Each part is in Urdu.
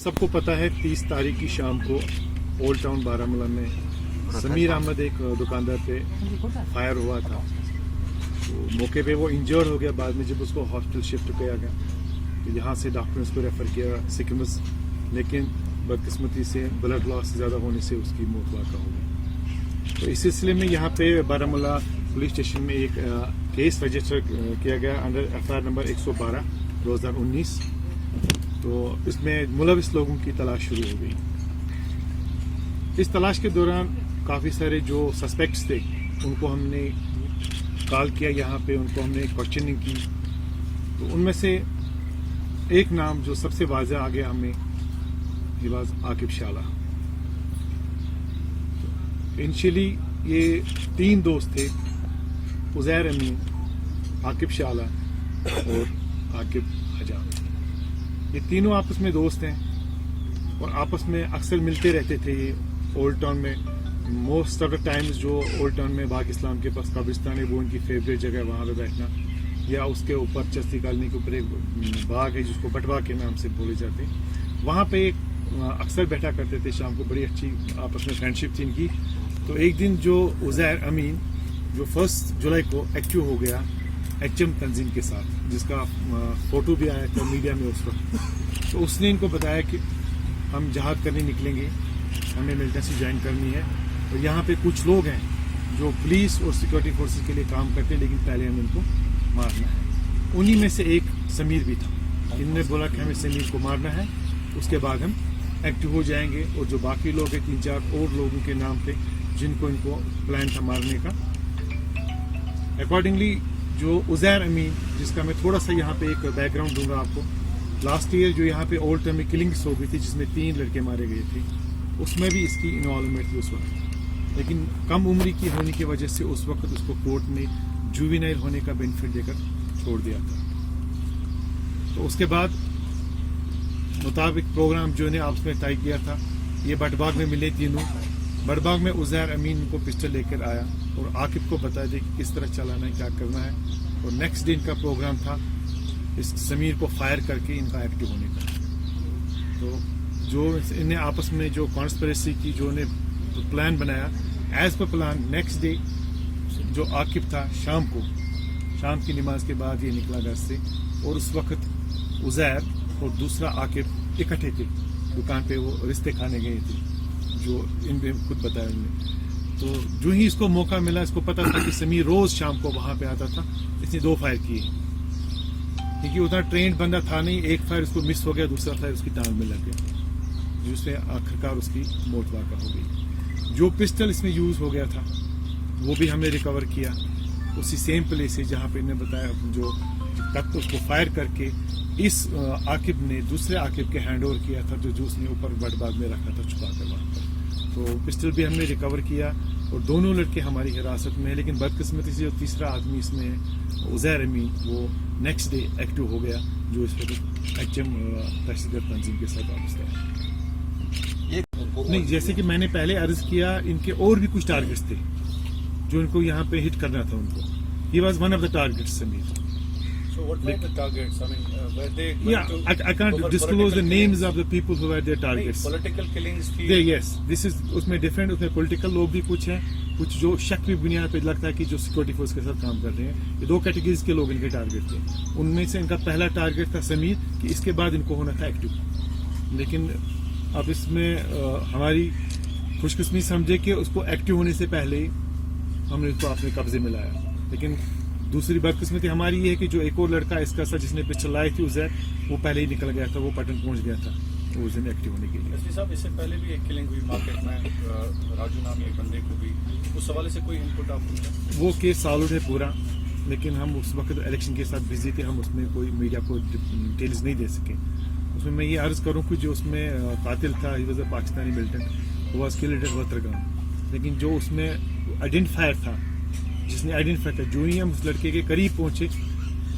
سب کو پتہ ہے 30 تاریخ کی شام کو اولڈ ٹاؤن بارامولہ میں سمیر احمد ایک دکاندار پہ فائر ہوا تھا. تو موقع پہ وہ انجرڈ ہو گیا. بعد میں جب اس کو ہاسپٹل شفٹ کیا گیا تو یہاں سے ڈاکٹر نے اس کو ریفر کیا سکمز, لیکن بدقسمتی سے بلڈ لاس زیادہ ہونے سے اس کی موت واقع ہو گئی. تو اس سلسلے میں یہاں پہ بارامولہ پولیس اسٹیشن میں ایک کیس رجسٹر کیا گیا انڈر FIR نمبر 112/2019. تو اس میں ملوث لوگوں کی تلاش شروع ہو گئی. اس تلاش کے دوران کافی سارے جو سسپیکٹس تھے ان کو ہم نے کال کیا, یہاں پہ ان کو ہم نے کوشچننگ کی. تو ان میں سے ایک نام جو سب سے واضح آ گیا ہمیں, he was Aqib Shehla. Initially یہ 3 دوست تھے, عزیر امین, عاقب شالہ اور عاقب حجاب. یہ تینوں آپس میں دوست ہیں اور آپس میں اکثر ملتے رہتے تھے. یہ اولڈ ٹاؤن میں موسٹ آف دا ٹائمز جو اولڈ ٹاؤن میں باغ اسلام کے پاس قبرستان ہے وہ ان کی فیوریٹ جگہ ہے وہاں پہ بیٹھنا, یا اس کے اوپر چستی کالونی کے اوپر ایک باغ ہے جس کو بٹوا کے نام سے بولے جاتے ہیں, وہاں پہ ایک اکثر بیٹھا کرتے تھے شام کو. بڑی اچھی آپس میں فرینڈ شپ تھی ان کی. تو ایک دن جو عزیر امین جو 1 جولائی کو ایکٹیو ہو گیا HM تنظیم کے ساتھ, جس کا فوٹو بھی آیا تھا میڈیا میں اس وقت, تو اس نے ان کو بتایا کہ ہم جہاد کرنے نکلیں گے, ہمیں ملٹنسی جوائن کرنی ہے. اور یہاں پہ کچھ لوگ ہیں جو پولیس اور سیکورٹی فورسز کے لیے کام کرتے ہیں, لیکن پہلے ہمیں ان کو مارنا ہے. انہی میں سے ایک سمیر بھی تھا. انہوں نے بولا کہ ہمیں سمیر کو مارنا ہے, اس کے بعد ہم ایکٹیو ہو جائیں گے. اور جو باقی لوگ ہیں 3-4 اور لوگوں کے نام پہ جن کو ان کو پلان تھا مارنے کا. اکارڈنگلی جو عزیر امین, جس کا میں تھوڑا سا یہاں پہ ایک بیک گراؤنڈ دوں گا آپ کو, لاسٹ ایئر جو یہاں پہ اولڈ ٹاؤن میں کلنگس ہو گئی تھی جس میں 3 لڑکے مارے گئے تھے, اس میں بھی اس کی انوالومنٹ تھی اس وقت. لیکن کم عمری کی ہونے کی وجہ سے اس وقت اس کو کورٹ نے جووینائل ہونے کا بینیفٹ دے کر چھوڑ دیا تھا. تو اس کے بعد مطابق پروگرام جو نے آپس میں طے کیا تھا, یہ بٹ باغ میں ملے تینوں. بٹ باغ میں عزیر امین کو پسٹل لے کر آیا اور عاقب کو بتا دے کہ کس طرح چلانا ہے, کیا کرنا ہے. اور نیکسٹ ڈے ان کا پروگرام تھا اس سمیر کو فائر کر کے ان کا ایکٹیو ہونے کا. تو جو انہیں آپس میں جو کانسپریسی کی, جو انہیں پلان بنایا, as per plan next day جو عاقب تھا شام کی نماز کے بعد یہ نکلا گھر سے. اور اس وقت عزیر اور دوسرا عاقب اکٹھے تھے دکان پہ, وہ رشتے کھانے گئے تھے جو ان نے خود بتایا ان نے. تو جو ہی اس کو موقع ملا, اس کو پتا تھا کہ سمیر روز شام کو وہاں پہ آتا تھا, اس نے 2 فائر کیے کیونکہ اتنا ٹرینڈ بندہ تھا نہیں. ایک فائر اس کو مس ہو گیا, دوسرا فائر اس کی ٹانگ میں لگ گیا, جس سے آخرکار اس کی موت واقع ہو گئی. جو پسٹل اس میں یوز ہو گیا تھا وہ بھی ہم نے ریکور کیا اسی سیم پلیس سے جہاں پہ انہیں بتایا. جو تک اس کو فائر کر کے اس عاقب نے دوسرے عاقب کے ہینڈ اوور کیا تھا, جو اس نے اوپر بٹ باغ میں رکھا تھا چھپا کر وہاں پر. تو پسٹل بھی ہم نے ریکور کیا اور دونوں لڑکے ہماری حراست میں ہیں. لیکن بدقسمتی سے جو تیسرا آدمی اس میں ہے عزیر امین, وہ نیکسٹ ڈے ایکٹیو ہو گیا, جو اس وقت HM دہشت تنظیم کے ساتھ وابستہ ہے. نہیں, جیسے کہ میں نے پہلے عرض کیا, ان کے اور بھی کچھ ٹارگٹس تھے جو ان کو یہاں پہ ہٹ کرنا تھا. ان کو ہی was one of the targets. Sameer. So what were the targets? I mean, were they? Yeah, I can't disclose the names of the people who were their targets. Political killings tھی. Yes, this is اس میں ڈفرینٹ, اس میں پولیٹیکل لوگ بھی کچھ ہیں, کچھ جو شک کی بنیاد پہ لگتا ہے کہ جو سیکورٹی فورس کے ساتھ کام کر رہے ہیں. یہ 2 کیٹیگریز کے لوگ ان کے ٹارگٹ تھے. ان میں سے ان کا پہلا ٹارگٹ تھا سمیر, کہ اس کے بعد ان کو ہونا تھا ایکٹیو. لیکن اب اس میں ہماری خوش قسمتی سمجھے کہ اس کو ایکٹیو ہونے سے پہلے ہی ہم نے اس کو اپنے قبضے میں لایا. لیکن دوسری بدقسمتی ہماری یہ ہے کہ جو ایک اور لڑکا اس کا سا جس نے پسٹل لائی تھی عزیر, وہ پہلے ہی نکل گیا تھا, وہ پٹن پہنچ گیا تھا اس دن ایکٹیو ہونے کے لیے. ایس پی صاحب, اس سے پہلے بھی ایک کلنگ ہوئی مارکیٹ میں, راجو نام ایک بندے کو بھی, اس حوالے سے کوئی انپٹ آپ کو؟ وہ کیس سالوڈ ہے پورا, لیکن ہم اس وقت الیکشن کے ساتھ بزی تھے, ہم اس میں کوئی میڈیا کو ڈیٹیلز نہیں دے سکے. اس میں یہ عرض کروں کہ جو اس میں قاتل تھا, he was a Pakistani militant, was killed at Watergam. لیکن جو اس میں آئیڈینٹیفائر تھا, جس نے آئیڈینٹیفائی کیا, جو ہی ہم اس لڑکے کے قریب پہنچے,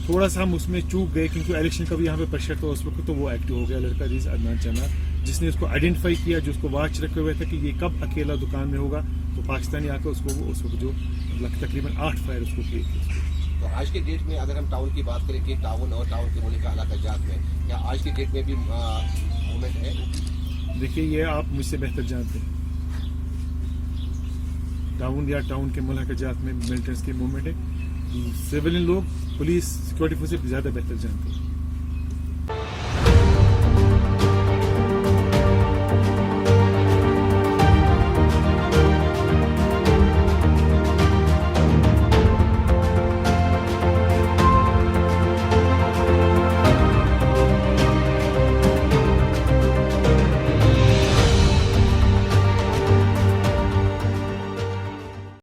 تھوڑا سا ہم اس میں چوک گئے کیونکہ الیکشن کا بھی یہاں پہ پریشر تھا اس وقت. تو وہ ایکٹیو ہو گیا لڑکا جس عدنان چنار, جس نے اس کو آئیڈینٹیفائی کیا, جو اس کو واچ رکھے ہوئے تھا کہ یہ کب اکیلا دکان میں ہوگا. تو پاکستانی آ کر اس کو اس وقت جو تقریباً 8 فائر اس کو کیے تھے. تو آج کے ڈیٹ میں اگر ہم ٹاؤن کی بات کریں کہ ٹاؤن اور ٹاؤن کے ملک علاقہ جات میں, یا آج کی ڈیٹ میں بھی موومنٹ ہے وہ بھی؟ دیکھیے یہ آپ مجھ سے بہتر جانتے ہیں، ٹاؤن یا ٹاؤن کے ملحقہ جات میں ملٹنٹس کی موومنٹ ہے، سویلین لوگ پولیس سیکورٹی فورس سے زیادہ بہتر جانتے ہیں.